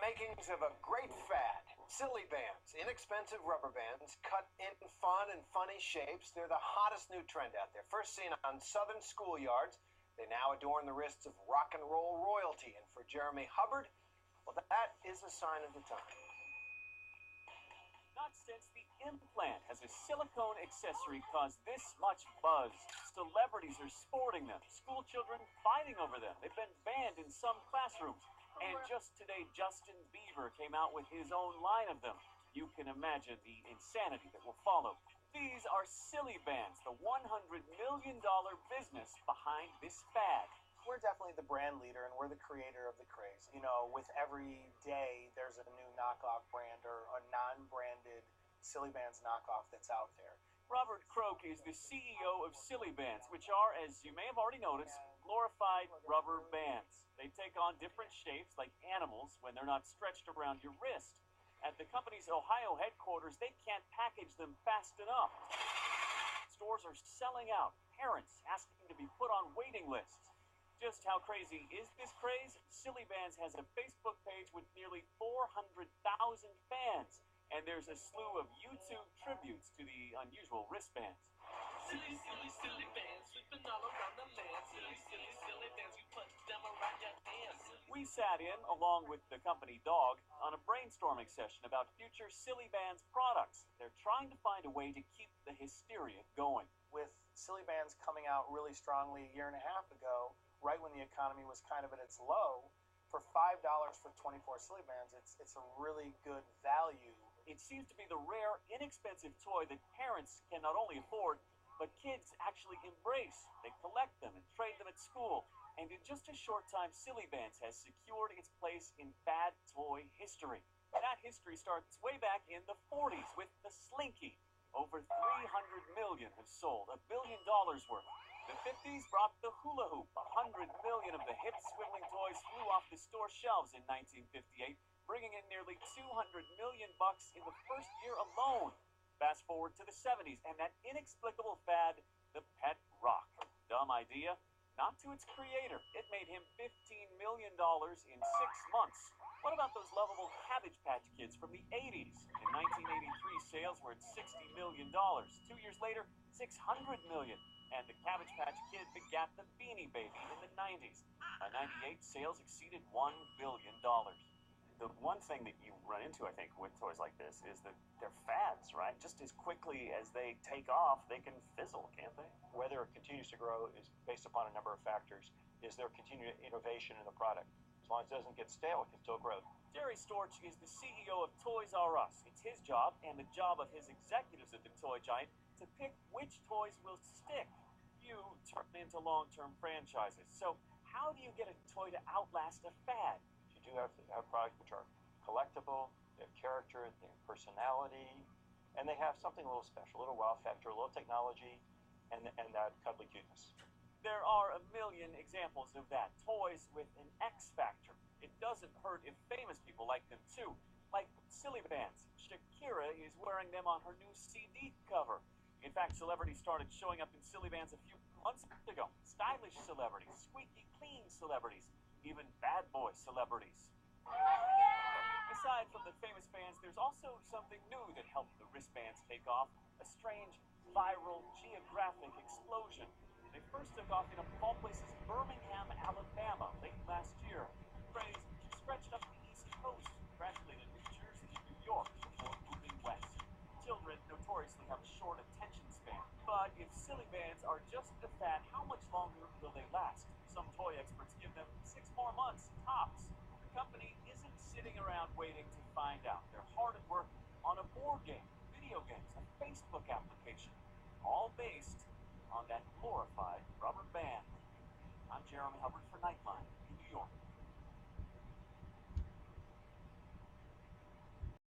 makings of a great fad. Silly bands, inexpensive rubber bands, cut in fun and funny shapes. They're the hottest new trend out there. First seen on southern schoolyards, they now adorn the wrists of rock and roll royalty. And for Jeremy Hubbard, well, that is a sign of the time. Not since the implant has a silicone accessory caused this much buzz. Celebrities are sporting them, school children fighting over them. They've been banned in some classrooms. And just today, Justin Bieber came out with his own line of them. You can imagine the insanity that will follow. These are Silly Bandz, the $100 million business behind this fad. We're definitely the brand leader, and we're the creator of the craze. You know, with every day, there's a new knockoff brand or a non-branded Silly Bandz knockoff that's out there. Robert Croak is the CEO of Silly Bandz, which are, as you may have already noticed, glorified rubber bands. They take on different shapes like animals when they're not stretched around your wrist. At the company's Ohio headquarters, they can't package them fast enough. Stores are selling out, parents asking to be put on waiting lists. Just how crazy is this craze? Silly Bandz has a Facebook page with nearly 400,000 fans. And there's a slew of YouTube tributes to the unusual wristbands. Silly, silly, silly bands, sweeping all around the land. Silly, silly, silly bands, you put them around your hands. We sat in, along with the company Dog, on a brainstorming session about future Silly Bandz products. They're trying to find a way to keep the hysteria going. With Silly Bandz coming out really strongly a year and a half ago, right when the economy was kind of at its low, for $5 for 24 Silly Bandz, it's a really good value. It seems to be the rare, inexpensive toy that parents can not only afford, but kids actually embrace. They collect them and trade them at school. And in just a short time, Silly Bandz has secured its place in bad toy history. That history starts way back in the 40s with the Slinky. Over 300 million have sold, $1 billion worth. The 50s brought the hula hoop. 100 million of the hip swiveling toys flew off the store shelves in 1958. Bringing in nearly $200 million in the first year alone. Fast forward to the 70s, and that inexplicable fad, the pet rock. Dumb idea? Not to its creator. It made him $15 million in 6 months. What about those lovable Cabbage Patch Kids from the 80s? In 1983, sales were at $60 million. 2 years later, $600 million. And the Cabbage Patch Kid begat the Beanie Baby in the 90s. By 98, sales exceeded $1 billion. The one thing that you run into, I think, with toys like this is that they're fads, right? Just as quickly as they take off, they can fizzle, can't they? Whether it continues to grow is based upon a number of factors. Is there continued innovation in the product? As long as it doesn't get stale, it can still grow. Jerry Storch is the CEO of Toys R Us. It's his job and the job of his executives at the toy giant to pick which toys will stick. You turn into long-term franchises. So how do you get a toy to outlast a fad? You do have to have products which are collectible, they have character, they have personality, and they have something a little special, a little wow factor, a little technology, and that cuddly cuteness. There are a million examples of that. Toys with an X factor. It doesn't hurt if famous people like them too. Like Silly Bandz. Shakira is wearing them on her new CD cover. In fact, celebrities started showing up in Silly Bandz a few months ago. Stylish celebrities, squeaky clean celebrities, even bad boy celebrities. Aside from the famous bands, there's also something new that helped the wristbands take off. A strange, viral, geographic explosion. They first took off in, of all places, Birmingham, Alabama, late last year. Craze stretched up the East Coast, gradually to New Jersey and New York before moving west. Children notoriously have a short attention span. But if Silly Bandz are just a fad, how much longer will they last? Some toy experts give them 6 more months, tops. The company isn't sitting around waiting to find out. They're hard at work on a board game, video games, a Facebook application, all based on that glorified rubber band. I'm Jeremy Hubbard for Nightline in New York.